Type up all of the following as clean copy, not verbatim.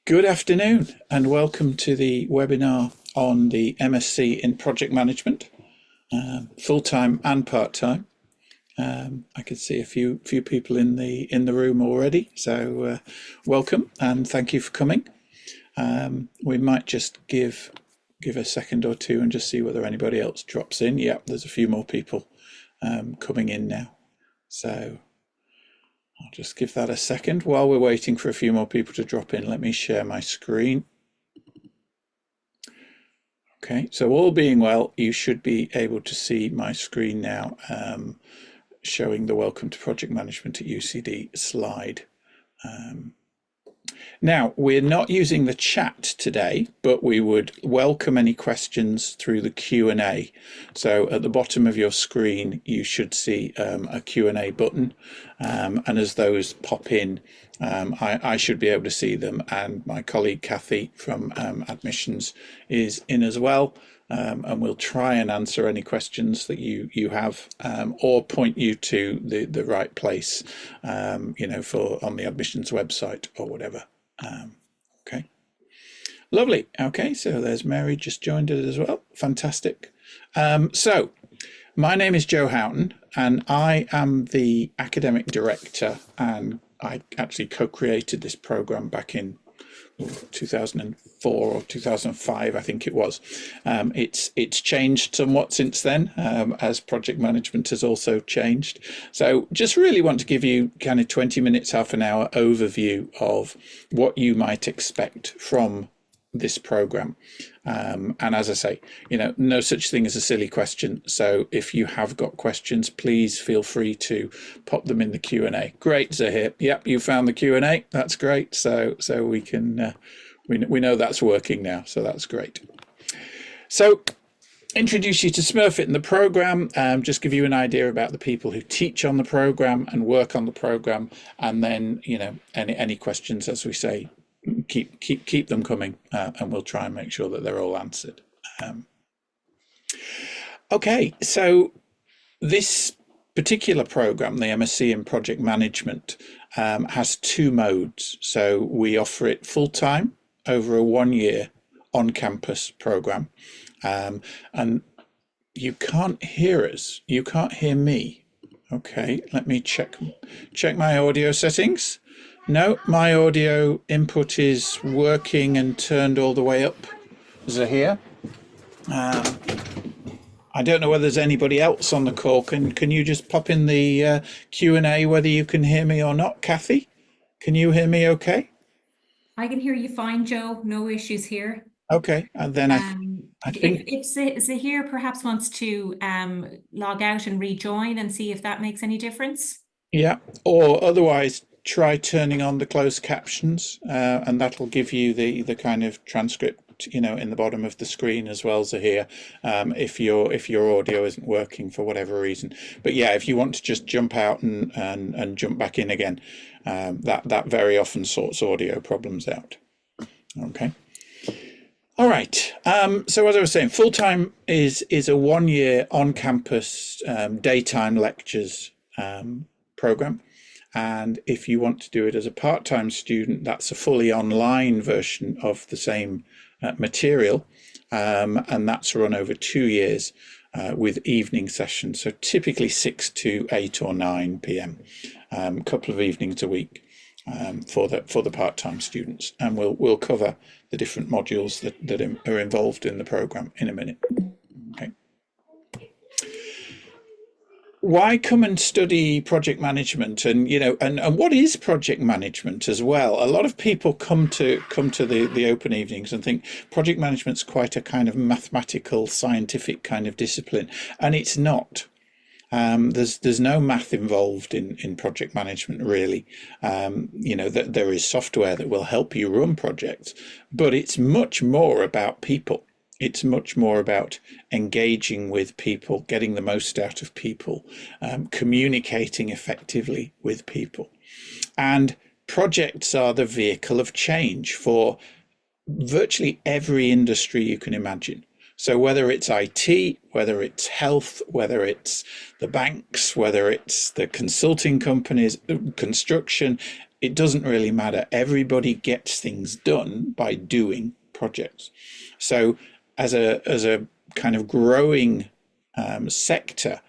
Good afternoon and welcome to the webinar on the MSc in Project Management, full-time and part-time. I can see a few people in the room already, so welcome and thank you for coming. We might just give a second or two and just see whether anybody else drops in. Yep, there's a few more people coming in now, so I'll just give that a second. While we're waiting for a few more people to drop in, let me share my screen. Okay, so all being well, you should be able to see my screen now, showing the Welcome to Project Management at UCD slide. Now, we're not using the chat today, but we would welcome any questions through the Q&A. So at the bottom of your screen, you should see a Q&A button. And as those pop in, I should be able to see them. And my colleague Kathy from admissions is in as well. And we'll try and answer any questions that you have, or point you to the right place, on the admissions website or whatever. Okay, lovely. Okay, so there's Mary just joined us as well. Fantastic. So my name is Joe Houghton and I am the academic director, and I actually co-created this program back in 2004 or 2005, I think it was. It's changed somewhat since then, as project management has also changed. So just really want to give you kind of 20 minutes, half an hour overview of what you might expect from this program. And as I say, no such thing as a silly question. So if you have got questions, please feel free to pop them in the Q&A. Great, Zahir. Yep, you found the Q&A. That's great. So we can, we know that's working now. So that's great. So introduce you to Smurfit and the program, just give you an idea about the people who teach on the program and work on the program. And then, any questions, as we say, keep them coming, and we'll try and make sure that they're all answered. Okay, so this particular program, the MSc in Project Management, has two modes. So we offer it full-time over a 1-year on-campus program, and you can't hear us. You can't hear me. Okay, let me check my audio settings. No, my audio input is working and turned all the way up. Zahir. I don't know whether there's anybody else on the call. Can you just pop in the Q&A whether you can hear me or not? Kathy, can you hear me okay? I can hear you fine, Joe. No issues here. Okay, and then I think if Zahir perhaps wants to log out and rejoin and see if that makes any difference. Yeah, or otherwise try turning on the closed captions, and that'll give you the kind of transcript, in the bottom of the screen as well, Zahir, if your audio isn't working for whatever reason. But yeah, if you want to just jump out and jump back in again, that very often sorts audio problems out. Okay. All right. So as I was saying, full-time is a 1-year on-campus daytime lectures program. And if you want to do it as a part-time student, that's a fully online version of the same material, and that's run over 2 years with evening sessions. So typically 6 to 8 or 9 p.m. A couple of evenings a week for the part-time students, and we'll cover the different modules that are involved in the program in a minute. Okay. Why come and study project management, and and what is project management as well? A lot of people come to the open evenings and think project management's quite a kind of mathematical, scientific kind of discipline, and it's not. There's no math involved in project management, really. There is software that will help you run projects, but it's much more about people. It's much more about engaging with people, getting the most out of people, communicating effectively with people. And projects are the vehicle of change for virtually every industry you can imagine. So whether it's IT, whether it's health, whether it's the banks, whether it's the consulting companies, construction, it doesn't really matter. Everybody gets things done by doing projects. So as a kind of growing sector,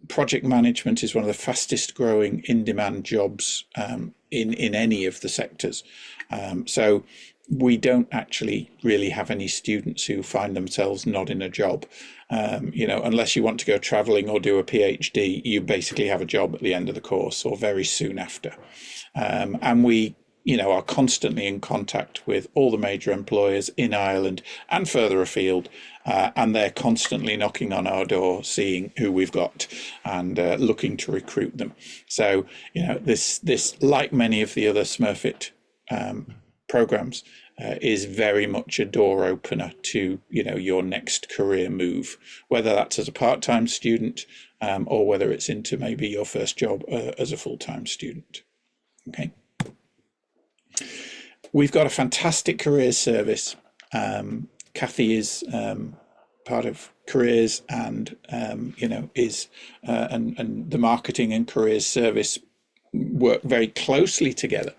project management is one of the fastest growing in-demand jobs in any of the sectors. So we don't actually really have any students who find themselves not in a job. Unless you want to go traveling or do a PhD, you basically have a job at the end of the course or very soon after. And we are constantly in contact with all the major employers in Ireland and further afield, and they're constantly knocking on our door, seeing who we've got and looking to recruit them. So, this like many of the other Smurfit programs, is very much a door opener to your next career move, whether that's as a part-time student or whether it's into maybe your first job as a full-time student. Okay. We've got a fantastic careers service. Kathy is part of careers and is and the marketing and careers service work very closely together.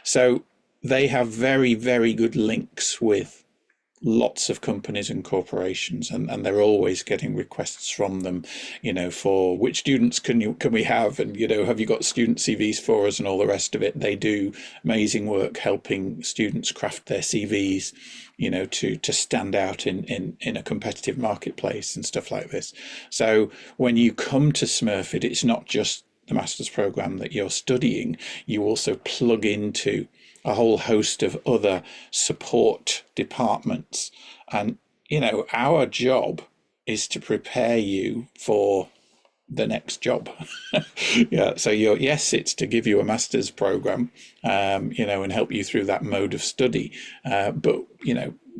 So they have very, very good links with lots of companies and corporations, and they're always getting requests from them, for which students can we have, and have you got student CVs for us and all the rest of it. They do amazing work helping students craft their CVs, to stand out in a competitive marketplace and stuff like this. So when you come to Smurfit, it's not just the master's program that you're studying, you also plug into a whole host of other support departments. And, our job is to prepare you for the next job. Yeah. So it's to give you a master's program, and help you through that mode of study. But,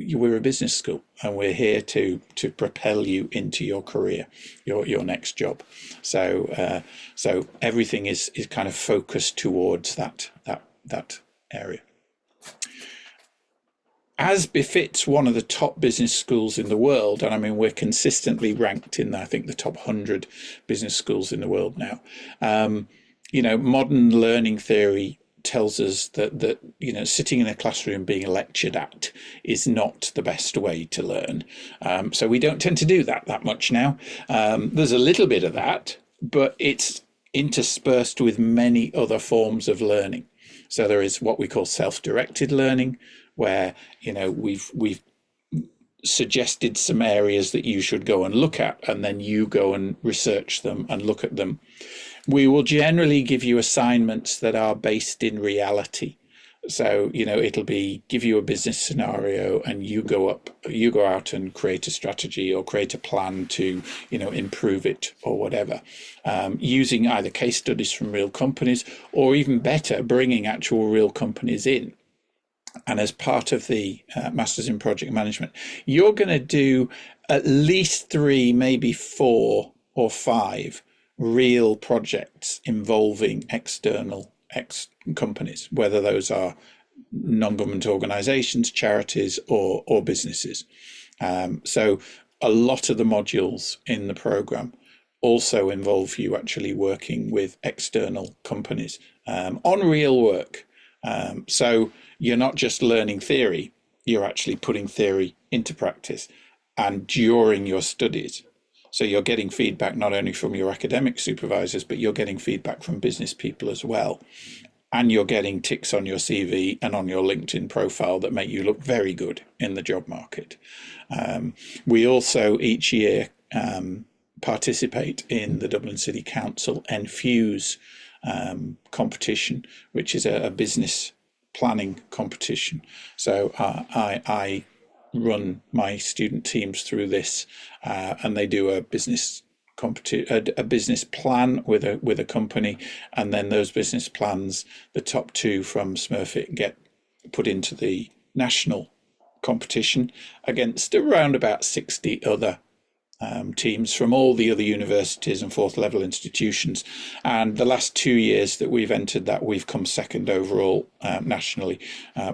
we're a business school and we're here to propel you into your career, your next job. So everything is kind of focused towards that area. As befits one of the top business schools in the world, and I mean, we're consistently ranked in, I think, the top 100 business schools in the world now. Modern learning theory tells us that sitting in a classroom being lectured at is not the best way to learn. So we don't tend to do that much now. There's a little bit of that, but it's interspersed with many other forms of learning. So there is what we call self-directed learning, where we've suggested some areas that you should go and look at, and then you go and research them and look at them. We will generally give you assignments that are based in reality. So, it'll be give you a business scenario and you go out and create a strategy or create a plan to, improve it or whatever, using either case studies from real companies or even better, bringing actual real companies in. And as part of the Masters in Project Management, you're going to do at least 3, maybe 4 or 5 real projects involving external companies, whether those are non-government organizations, charities, or businesses. So a lot of the modules in the program also involve you actually working with external companies on real work. So you're not just learning theory, you're actually putting theory into practice and during your studies. So you're getting feedback not only from your academic supervisors, but you're getting feedback from business people as well. And you're getting ticks on your CV and on your LinkedIn profile that make you look very good in the job market. We also each year participate in the Dublin City Council Enfuse competition, which is a business planning competition. So I run my student teams through this, and they do a business plan with a company, and then those business plans, the top 2 from Smurfit, get put into the national competition against around about 60 other teams from all the other universities and 4th level institutions. And the last 2 years that we've entered that, we've come second overall nationally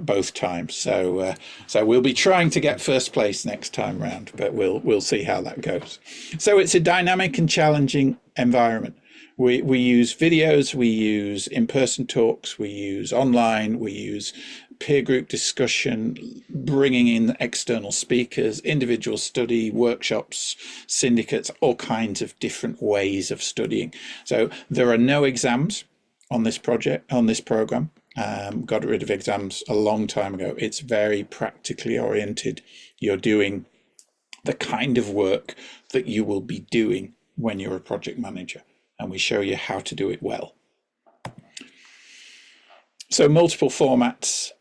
both times. So we'll be trying to get first place next time round, but we'll see how that goes. So it's a dynamic and challenging environment We use videos, we use in-person talks, we use online, we use peer group discussion, bringing in external speakers, individual study, workshops, syndicates, all kinds of different ways of studying. So there are no exams on this project, on this program. Got rid of exams a long time ago. It's very practically oriented. You're doing the kind of work that you will be doing when you're a project manager, and we show you how to do it well. So multiple formats,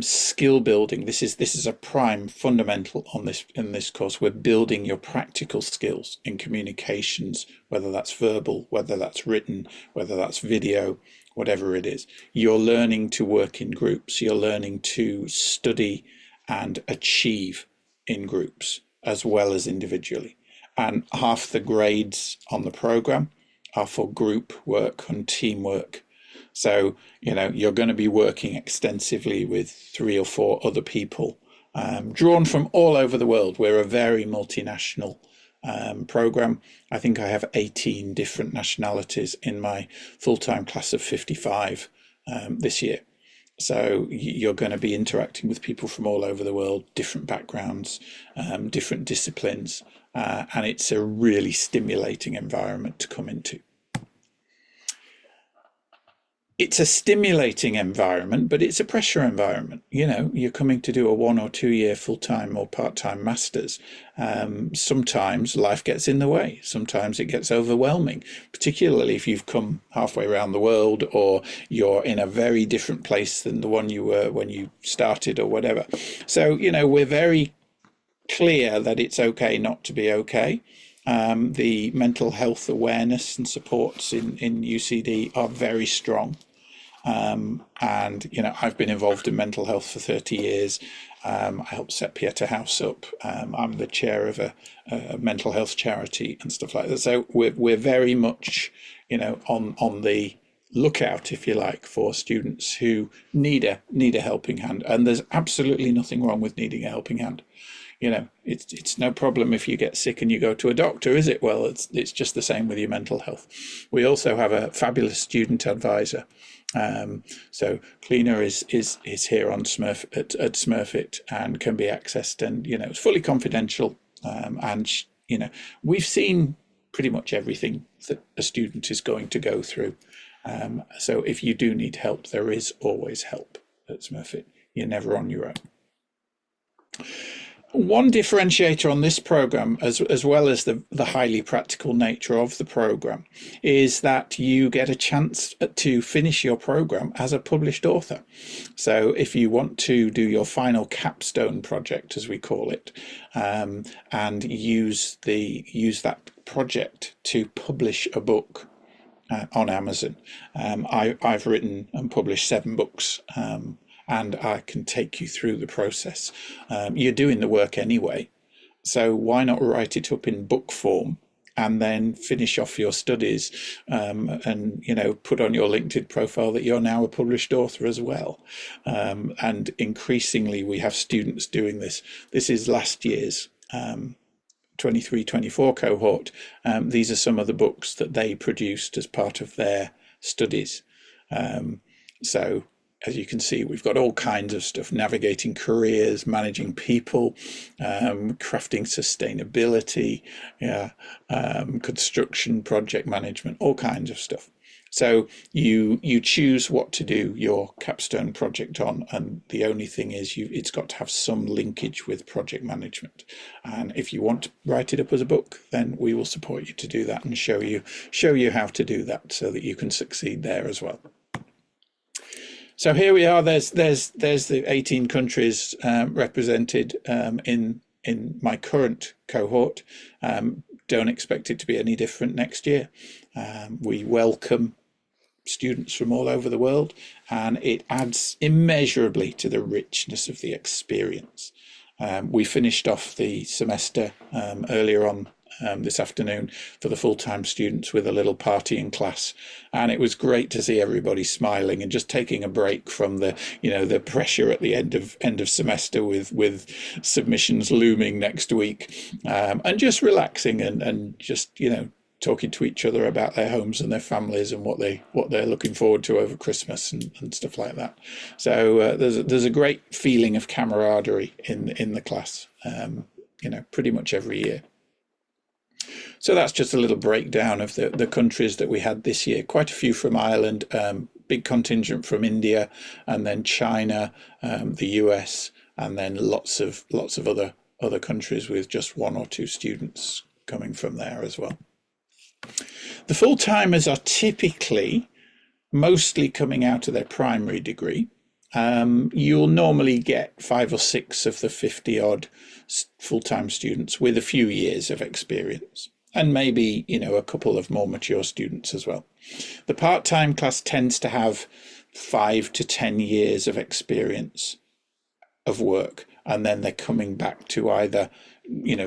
skill building. This is a prime fundamental on this in this course. We're building your practical skills in communications, whether that's verbal, whether that's written, whether that's video, whatever it is. You're learning to work in groups. You're learning to study and achieve in groups as well as individually. And half the grades on the program are for group work and teamwork. So, you're going to be working extensively with 3 or 4 other people, drawn from all over the world. We're a very multinational program. I think I have 18 different nationalities in my full-time class of 55 this year. So you're going to be interacting with people from all over the world, different backgrounds, different disciplines, and it's a really stimulating environment to come into. It's a stimulating environment, but it's a pressure environment. You're coming to do a 1 or 2 year full-time or part-time masters. Sometimes life gets in the way. Sometimes it gets overwhelming, particularly if you've come halfway around the world or you're in a very different place than the one you were when you started or whatever. So, we're very clear that it's okay not to be okay. The mental health awareness and supports in UCD are very strong. And I've been involved in mental health for 30 years. I helped set Pieta House up. I'm the chair of a mental health charity and stuff like that. So we're very much, on the lookout, if you like, for students who need a helping hand. And there's absolutely nothing wrong with needing a helping hand. It's no problem if you get sick and you go to a doctor, is it? Well, it's just the same with your mental health. We also have a fabulous student advisor. So Cleaner is here on at Smurfit and can be accessed, and it's fully confidential. And we've seen pretty much everything that a student is going to go through. So if you do need help, there is always help at Smurfit. You're never on your own. One differentiator on this program, as well as the highly practical nature of the program, is that you get a chance to finish your program as a published author. So if you want to do your final capstone project, as we call it, and use that project to publish a book on Amazon. I've written and published 7 books. And I can take you through the process. You're doing the work anyway, so why not write it up in book form and then finish off your studies, and put on your LinkedIn profile that you're now a published author as well. And increasingly we have students doing this. This is last year's 23-24 cohort. These are some of the books that they produced as part of their studies. So as you can see, we've got all kinds of stuff: navigating careers, managing people, crafting sustainability, construction, project management, all kinds of stuff. So you choose what to do your capstone project on, and the only thing is it's got to have some linkage with project management. And if you want to write it up as a book, then we will support you to do that and show you how to do that so that you can succeed there as well. So here we are. There's the 18 countries represented in my current cohort. Don't expect it to be any different next year. We welcome students from all over the world, and it adds immeasurably to the richness of the experience. We finished off the semester earlier on this afternoon for the full-time students with a little party in class, and it was great to see everybody smiling and just taking a break from the pressure at the end of semester with submissions looming next week, and just relaxing and just talking to each other about their homes and their families and what they're looking forward to over Christmas and stuff like that. So there's a great feeling of camaraderie in the class, pretty much every year. So that's just a little breakdown of the countries that we had this year. Quite a few from Ireland, big contingent from India, and then China, the US, and then lots of other countries with just 1 or 2 students coming from there as well. The full-timers are typically mostly coming out of their primary degree. You'll normally get 5 or 6 of the 50 odd full-time students with a few years of experience, and maybe a couple of more mature students as well. The part-time class tends to have 5 to 10 years of experience of work, and then they're coming back to either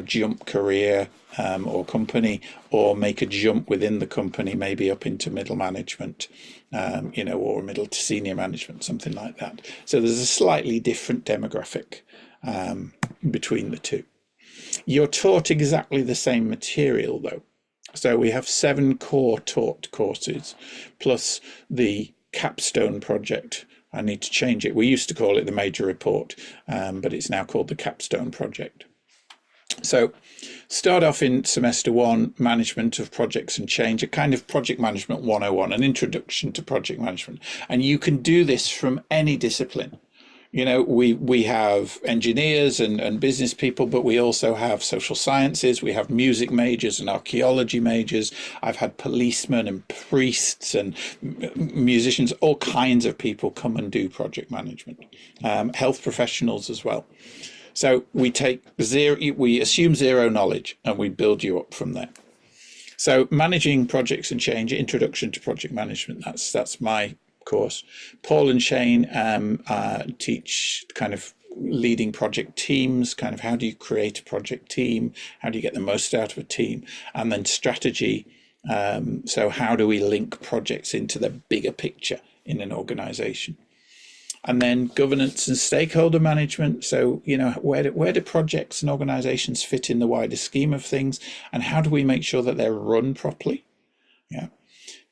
jump career or company, or make a jump within the company, maybe up into middle management, or middle to senior management, something like that. So there's a slightly different demographic between the two. You're taught exactly the same material though. So we have 7 core taught courses, plus the capstone project. I need to change it. We used to call it the major report, but it's now called the capstone project. So start off in semester 1, management of projects and change, a kind of project management 101, an introduction to project management. And you can do this from any discipline. We have engineers and business people, but we also have social sciences. We have music majors and archaeology majors. I've had policemen and priests and musicians, all kinds of people come and do project management, health professionals as well. So we assume zero knowledge and we build you up from there. So managing projects and change, introduction to project management, that's my course. Paul and Shane teach kind of leading project teams, kind of how do you create a project team, how do you get the most out of a team, and then strategy. So how do we link projects into the bigger picture in an organization? And then governance and stakeholder management. So, where do projects and organizations fit in the wider scheme of things? And how do we make sure that they're run properly? Yeah.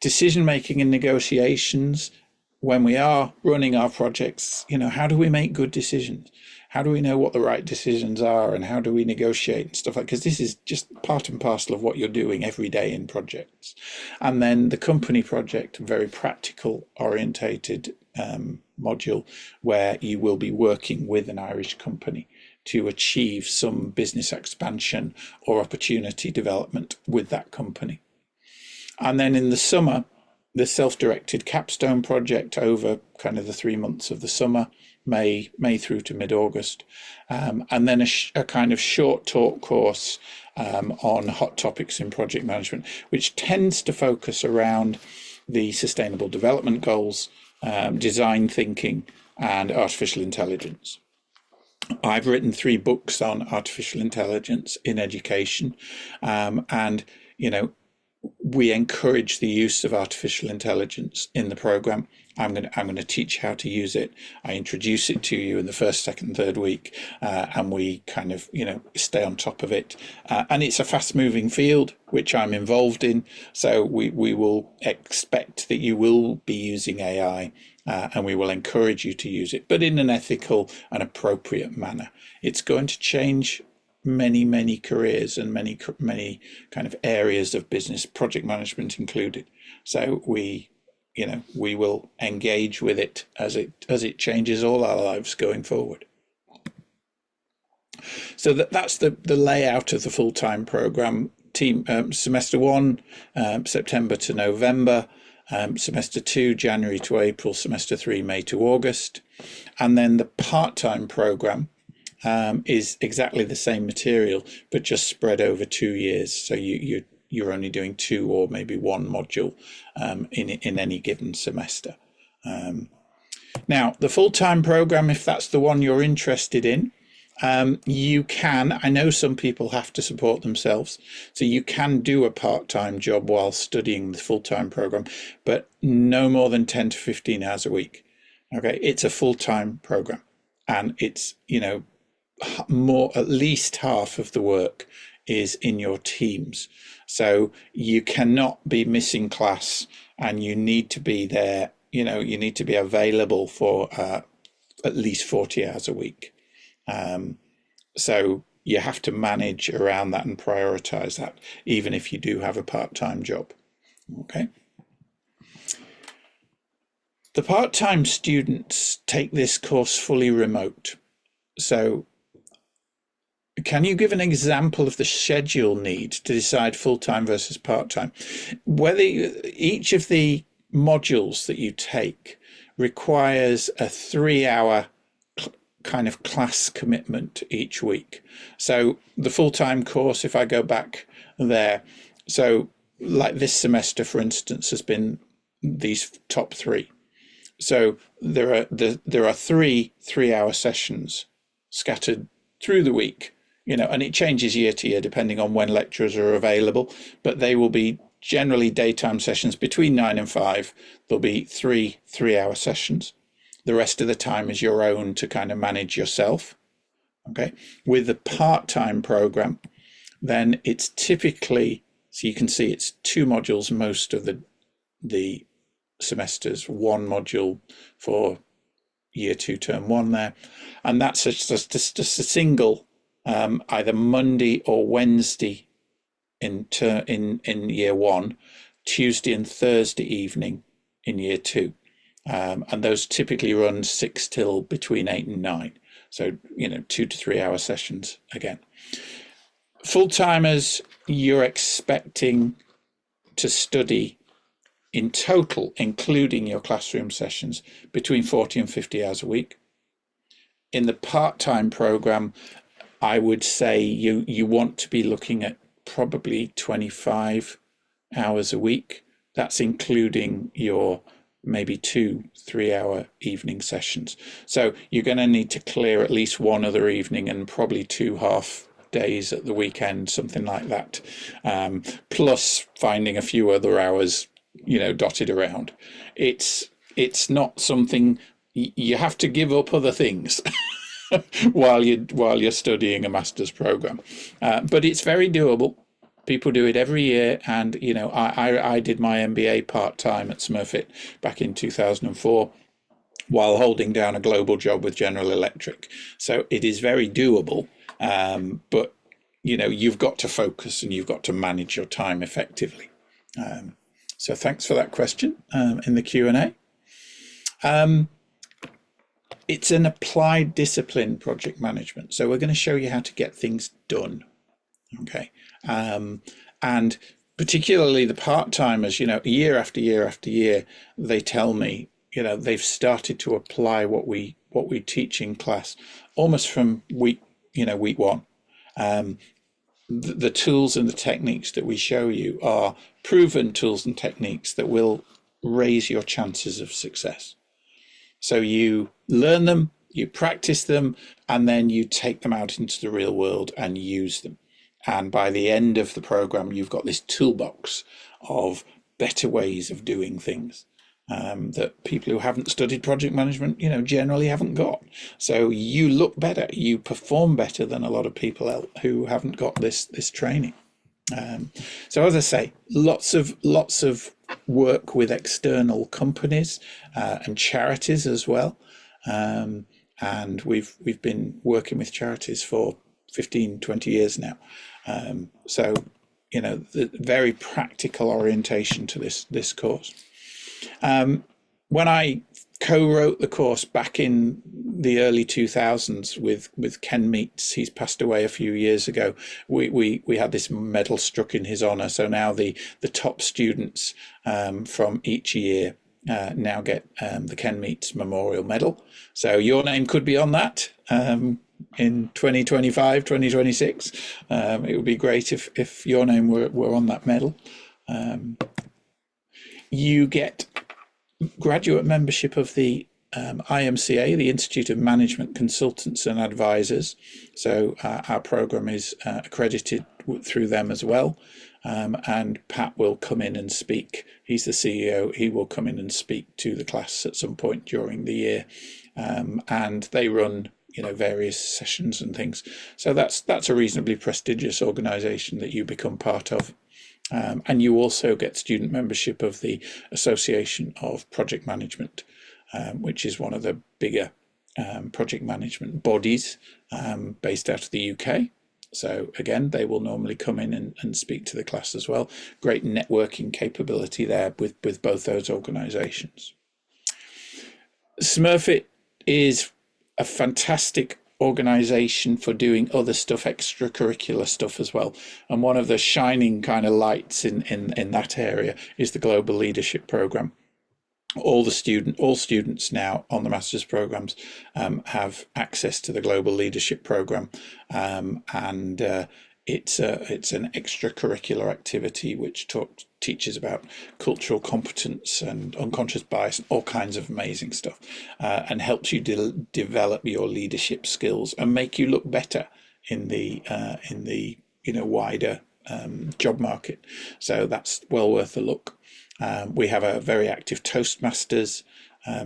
Decision making and negotiations. When we are running our projects, how do we make good decisions? How do we know what the right decisions are? And how do we negotiate and stuff like that? Because this is just part and parcel of what you're doing every day in projects. And then the company project, very practical orientated module, where you will be working with an Irish company to achieve some business expansion or opportunity development with that company. And then in the summer, the self-directed capstone project over kind of the 3 months of the summer, May through to mid-August, and then a kind of short talk course on hot topics in project management, which tends to focus around the sustainable development goals, design thinking, and artificial intelligence. I've written 3 books on artificial intelligence in education, and we encourage the use of artificial intelligence in the program. I'm going to teach how to use it. I introduce it to you in the first, second, third week, and we kind of stay on top of it. And it's a fast-moving field which I'm involved in, so we will expect that you will be using AI, and we will encourage you to use it, but in an ethical and appropriate manner. It's going to change many careers and many kind of areas of business, project management included. So we will engage with it as it changes all our lives going forward. So that's the layout of the full-time program. Semester 1, September to November. Semester 2, January to April. Semester 3, May to August. And then the part-time program is exactly the same material, but just spread over 2 years. So you're only doing 2 or maybe 1 module in any given semester. Now, the full-time program, if that's the one you're interested in, you can, I know some people have to support themselves, so you can do a part-time job while studying the full-time program, but no more than 10 to 15 hours a week. Okay, it's a full-time program, and it's, at least half of the work is in your teams. So you cannot be missing class, and you need to be there. You need to be available for at least 40 hours a week. So you have to manage around that and prioritize that, even if you do have a part-time job. Okay. The part-time students take this course fully remote. So can you give an example of the schedule need to decide full-time versus part-time? Whether each of the modules that you take requires a 3-hour kind of class commitment each week. So the full-time course, if I go back there, so like this semester, for instance, has been these top 3. So there are 3-hour sessions scattered through the week, and it changes year to year depending on when lecturers are available, but they will be generally daytime sessions between 9 and 5. There'll be 3-hour sessions. The rest of the time is your own to kind of manage yourself. Okay. With the part-time program, then it's typically, so you can see it's 2 modules most of the semesters, 1 module for year 2 term 1 there, and that's just a single either Monday or Wednesday in year 1, Tuesday and Thursday evening in year 2. And those typically run 6 till between 8 and 9. So, 2 to 3 hour sessions again. Full-timers, you're expecting to study in total, including your classroom sessions, between 40 and 50 hours a week. In the part-time program, I would say you want to be looking at probably 25 hours a week. That's including your maybe 2-3 hour evening sessions. So you're going to need to clear at least one other evening and probably 2 half days at the weekend, something like that. Plus finding a few other hours, dotted around. It's not something you have to give up other things while you're studying a master's program, but it's very doable. People do it every year, and I did my MBA part-time at Smurfit back in 2004 while holding down a global job with General Electric. So it is very doable, but you've got to focus and you've got to manage your time effectively. So thanks for that question in the Q&A. It's an applied discipline, project management. So we're going to show you how to get things done. Okay. And particularly the part-timers, year after year after year, they tell me, they've started to apply what we teach in class almost from week 1. The tools and the techniques that we show you are proven tools and techniques that will raise your chances of success. So you learn them, you practice them, and then you take them out into the real world and use them. And by the end of the program, you've got this toolbox of better ways of doing things that people who haven't studied project management, generally haven't got. So you look better, you perform better than a lot of people who haven't got this training. So as I say, lots of work with external companies and charities as well. And we've been working with charities for 15-20 years now. So the very practical orientation to this course. When I co-wrote the course back in the early 2000s with Ken Meets, he's passed away a few years ago, we had this medal struck in his honor. So now the top students from each year now get the Ken Meets Memorial Medal. So your name could be on that in 2025, 2026. It would be great if your name were on that medal. You get graduate membership of the IMCA, the Institute of Management Consultants and Advisors. So our program is accredited through them as well. And Pat will come in and speak. He's the CEO. He will come in and speak to the class at some point during the year. And they run various sessions and things. So that's a reasonably prestigious organization that you become part of. And you also get student membership of the Association of Project Management, which is one of the bigger project management bodies based out of the UK. So again, they will normally come in and speak to the class as well. Great networking capability there with both those organisations. Smurfit is a fantastic organization for doing other stuff, extracurricular stuff as well. And one of the shining kind of lights in that area is the Global Leadership Program. All students now on the master's programs have access to the Global Leadership Program, and it's an extracurricular activity which teaches about cultural competence and unconscious bias and all kinds of amazing stuff, and helps you develop your leadership skills and make you look better in the wider job market. So that's well worth a look. We have a very active Toastmasters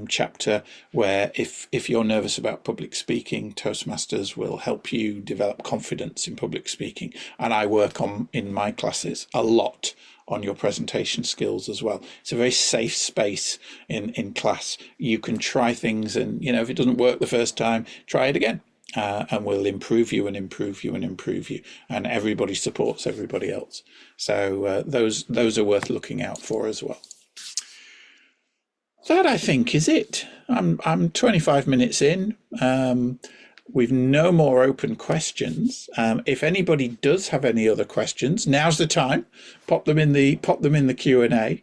chapter where if you're nervous about public speaking, Toastmasters will help you develop confidence in public speaking. And I work on, in my classes, a lot on your presentation skills as well. It's a very safe space in class. You can try things, and if it doesn't work the first time, try it again. And we'll improve you and improve you and improve you, and everybody supports everybody else. So those are worth looking out for as well. That, I think, is it. I'm 25 minutes in. We've no more open questions. If anybody does have any other questions, now's the time. Pop them in the Q&A.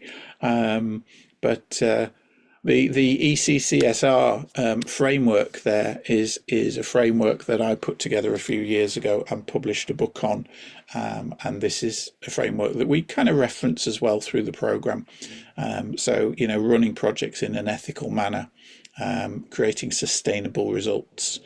But the ECCSR framework there is a framework that I put together a few years ago and published a book on, and this is a framework that we kind of reference as well through the program. So running projects in an ethical manner, creating sustainable results,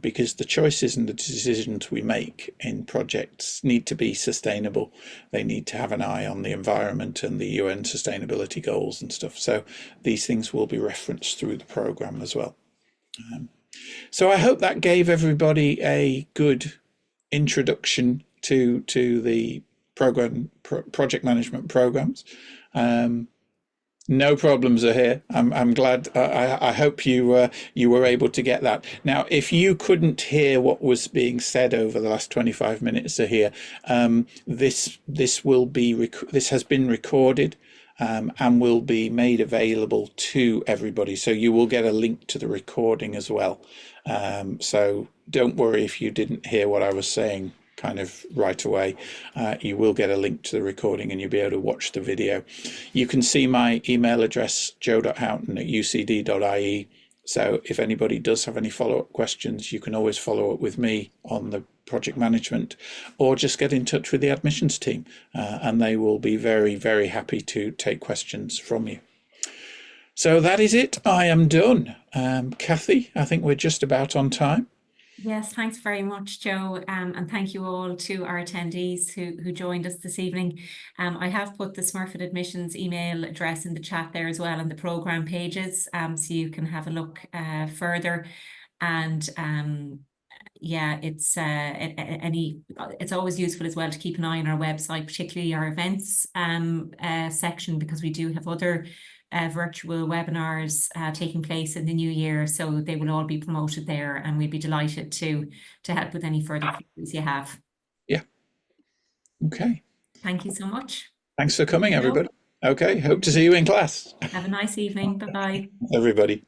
because the choices and the decisions we make in projects need to be sustainable. They need to have an eye on the environment and the UN sustainability goals and stuff. So these things will be referenced through the program as well. So I hope that gave everybody a good introduction to the project management programs. No problems are here. I'm glad. I hope you were able to get that. Now, if you couldn't hear what was being said over the last 25 minutes of here, this has been recorded and will be made available to everybody. So you will get a link to the recording as well. So don't worry if you didn't hear what I was saying kind of right away. You will get a link to the recording and you'll be able to watch the video. You can see my email address, joe.houghton@ucd.ie. So if anybody does have any follow-up questions, you can always follow up with me on the project management, or just get in touch with the admissions team, and they will be very, very happy to take questions from you. So that is it. I am done. Kathy, I think we're just about on time. Yes, thanks very much, Joe, and thank you all to our attendees who joined us this evening. I have put the Smurfit Admissions email address in the chat there as well, and the programme pages, so you can have a look further. And yeah, it's always useful as well to keep an eye on our website, particularly our events section, because we do have other virtual webinars taking place in the new year, so they will all be promoted there, and we'd be delighted to help with any further queries you have. Yeah. Okay. Thank you so much. Thanks for coming, everybody. Okay, hope to see you in class. Have a nice evening. Bye-bye. Everybody.